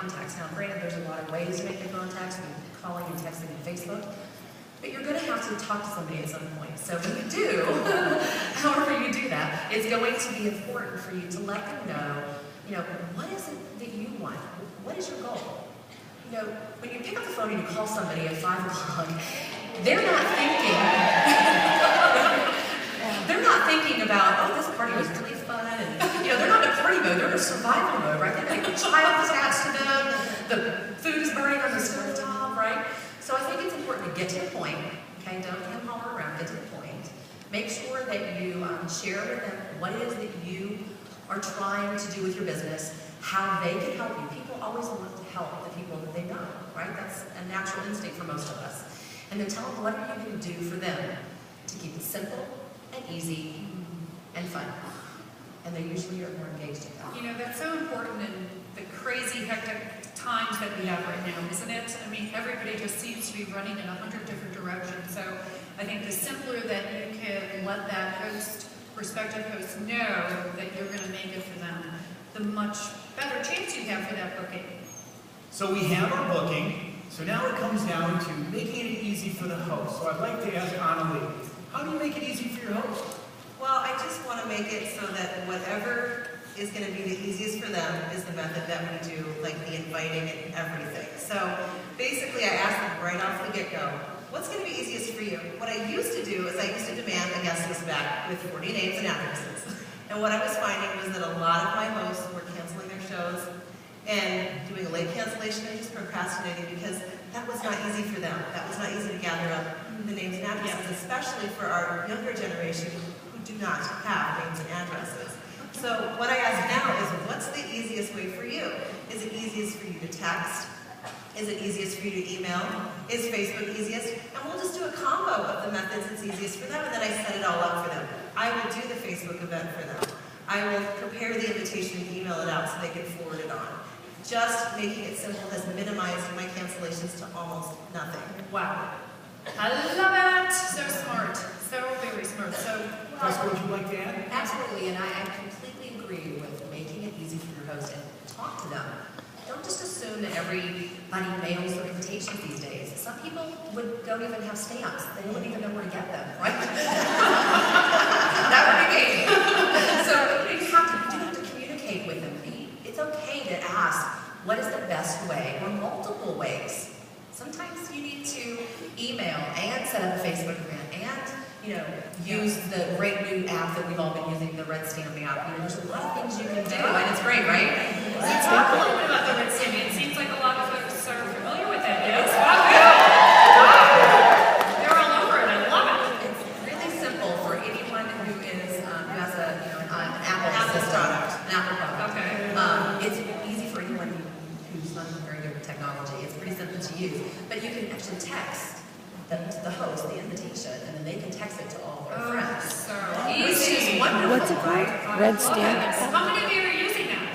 contacts. Now, granted, there's a lot of ways to make the contacts, calling and texting and Facebook, but you're going to have to talk to somebody at some point. So when you do, however you do that, it's going to be important for you to let them know, what is it that you want? What is your goal? When you pick up the phone and you call somebody at 5 o'clock, they're not thinking about, oh, this party was really fun, and they're not in a party mode, they're in a survival mode, right? They've got a child attached to them, the food is burning on the stove top, right? So I think it's important to get to the point, okay? Don't hem holler around, get to the point. Make sure that you share with them what it is that you are trying to do with your business, how they can help you. People always want to help the people that they know, right? That's a natural instinct for most of us. And then tell them what are you going to do for them to keep it simple and easy and fun. And they usually are more engaged in that. That's so important in the crazy, hectic times that we have right now, isn't it? I mean, everybody just seems to be running in 100 different directions. So I think the simpler that you can let that host, prospective host, know that you're going to make it for them, the much better chance you have for that booking. So we have our booking. So now it comes down to making it easy for the host. So I'd like to ask Annalie, how do you make it easy for your host? Well, I just want to make it so that whatever is going to be the easiest for them is the method that we do, like the inviting and everything. So basically I ask them right off the get-go, what's going to be easiest for you? What I used to do is I used to demand a guest list back with 40 names and addresses. And what I was finding was that a lot of my hosts were canceling their shows and doing a late cancellation and just procrastinating because that was not easy for them. That was not easy to gather up the names and addresses, especially for our younger generation who do not have names and addresses. So what I ask now is, what's the easiest way for you? Is it easiest for you to text? Is it easiest for you to email? Is Facebook easiest? And we'll just do a combo of the methods that's easiest for them, and then I set it all up for them. I will do the Facebook event for them. I will prepare the invitation and email it out so they can forward it on. Just making it simple has minimized my cancellations to almost nothing. Wow. I love it. So smart. So very smart. So, Jessica, would you like to add? Absolutely, and I completely agree with making it easy for your host and talk to them. Don't just assume that everybody mails their invitations these days. Some people don't even have stamps. They wouldn't even know where to get them, right? That would be me. So you have to communicate with them. It's okay to ask, what is the best way, or multiple ways. Sometimes you need to email and set up a Facebook event and use the great new app that we've all been using, the Red Stamping app. There's a lot of things you can do, and it's great, right? Let's talk a little bit about the Red Stamping. It seems like a lot of folks are familiar with it. Yes? Wow. They're all over it. I love it. It's really simple for anyone who has an Apple product. An Apple product. Okay. It's easy for anyone who's not very good with technology. It's pretty simple to use, but you can actually text the host the invitation, and then they can text it to all their friends. So easy. What's it called? Red Stamp? How many of you are using that?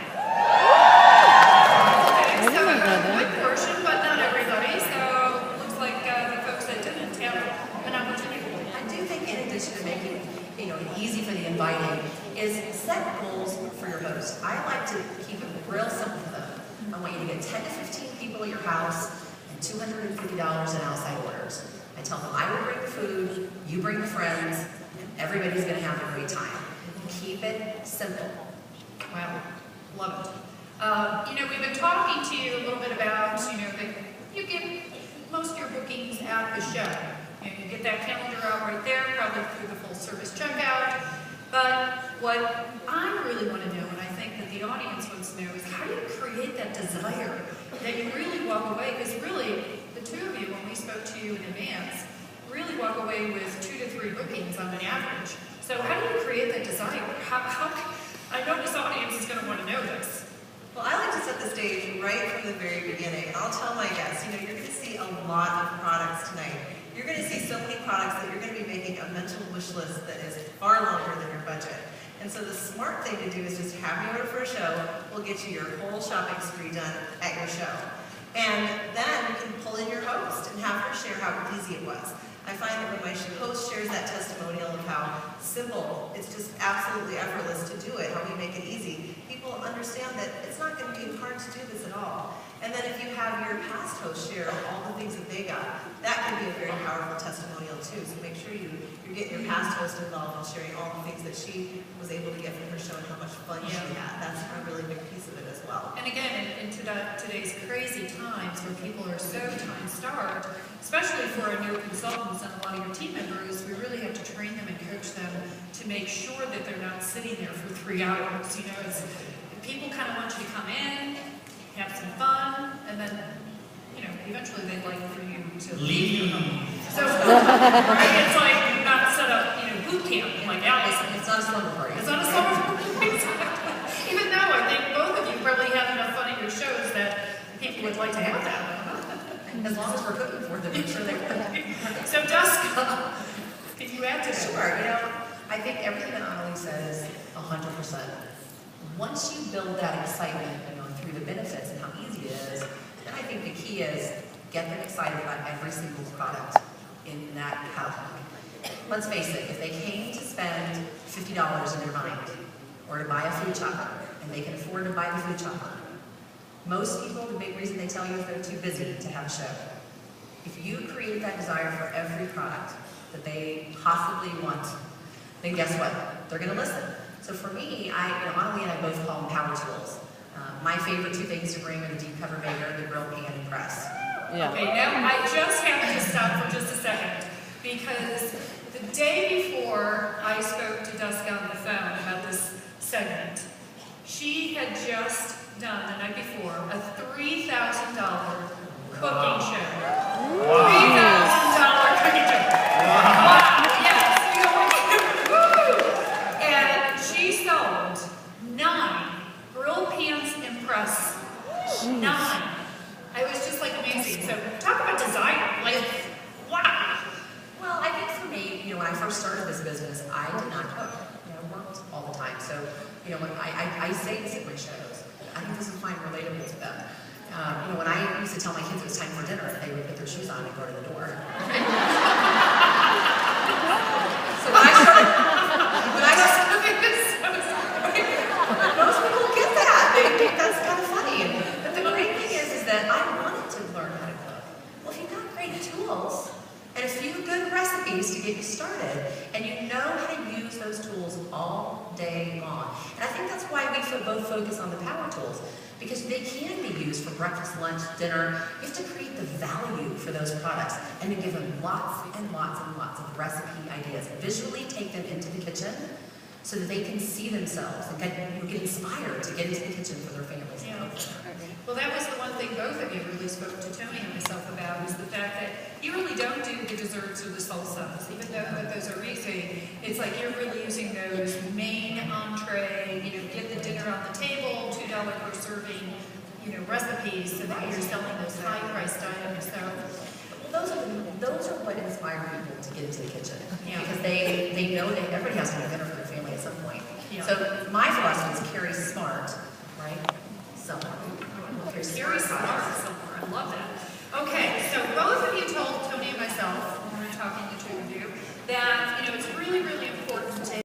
I remember A that. good portion, but not everybody. So looks like the folks that didn't have an opportunity. I do think in addition to making it easy for the inviting, is set goals for your host. I like to keep it real simple for them. I want you to get 10 to 15 people at your house and $250 in outside orders. I tell them I will bring the food, you bring the friends, and everybody's going to have a great time. Keep it simple. Wow, love it. We've been talking to you a little bit about, that you get most of your bookings at the show. You get that calendar out right there, probably through the full service checkout. But what I really want to know, and I think that the audience wants to know, is how do you create that desire that you really walk away? Because really, the two of you, when we spoke to you in advance, really walk away with 2 to 3 bookings on an average. So how do you create that desire? I know this audience is going to want to know this. Well, I like to set the stage right from the very beginning, and I'll tell my guests, you're going to see a lot of products tonight. You're going to see so many products that you're going to be making a mental wish list that is far longer than your budget. And so the smart thing to do is just have you order for a show. We'll get you your whole shopping spree done at your show. And then you can pull in your host and have her share how easy it was. I find that when my host shares that testimonial of how simple, it's just absolutely effortless to do it, how we make it easy, people understand that it's not going to be hard to do this at all. And then if you have your past host share all the things that they got, that can be a very powerful testimonial too. So make sure you're getting your past host involved and sharing all the things that she was able to get from her show and how much fun she had. That's a really big piece of it as well. And again, in today's crazy times where people are so time-starved, especially for our new consultants and a lot of your team members, we really have to train them and coach them to make sure that they're not sitting there for 3 hours. You know, people kind of want you to come in, have some fun, and then, you know, eventually they'd like for you to leave. So, right, it's like not set up, you know, boot camp like Allison. It's not a slumber party. It's not a summer party. Even though I think both of you probably have enough fun at your shows that people would like to have that. As long as we're cooking for them, I'm sure they will. So, Dusk, can you add to that? Sure, you know, I think everything that Annalie says, 100%. Once you build that excitement, you know, through the benefits and how easy it is, then I think the key is get them excited about every single product in that catalog. Let's face it, if they came to spend $50 in their mind, or to buy a food chopper, and they can afford to buy the food chopper, most people, the big reason they tell you is they're too busy to have a show. If you create that desire for every product that they possibly want, then guess what? They're going to listen. So for me, Annalie and I both call them power tools. My favorite 2 things to bring are the deep cover maker, the grill pan, and press. Yeah. Okay, now I just have to stop for just a second, because the day before I spoke to Dusk on the phone about this segment, she had just done, the night before, a $3,000 cooking show. $3,000 cooking show. Wow, yes. Woo! And she sold 9 grill pans and press. 9. I was just like amazing. So talk about desire. Like, wow. Well, I think for me, you know, when I first started this business, I did not cook. You know, I worked all the time. So, you know, when I say this at my shows, I think this is fine relatable to them. You know, when I used to tell my kids it was time for dinner, they would put their shoes on and go to the door. So when I started, most people get that. They think that's kind of funny. But the great thing is that I wanted to learn how to cook. Well, if you've got great tools and a few good recipes to get you started, and you know how to use those tools all day long. And I think that's why we both focus on the power tools, because they can be used for breakfast, lunch, dinner. You have to create the value for those products and to give them lots and lots and lots of recipe ideas. Visually take them into the kitchen so that they can see themselves and get inspired to get into the kitchen for their families. Yeah. Well, that was the one thing both of you really spoke to Tony and myself about, is the fact that you really don't do the desserts or the salsas, even though that those are easy. It's like you're really using those main entree, you know, get the dinner on the table, $2 per serving, you know, recipes, so that you're selling those high-priced items. So, Those are what inspire people to get into the kitchen. Yeah. Because they know that everybody has to have dinner for their family at some point. Yeah. So my philosophy is carry smart, right? Someone. Carry smart.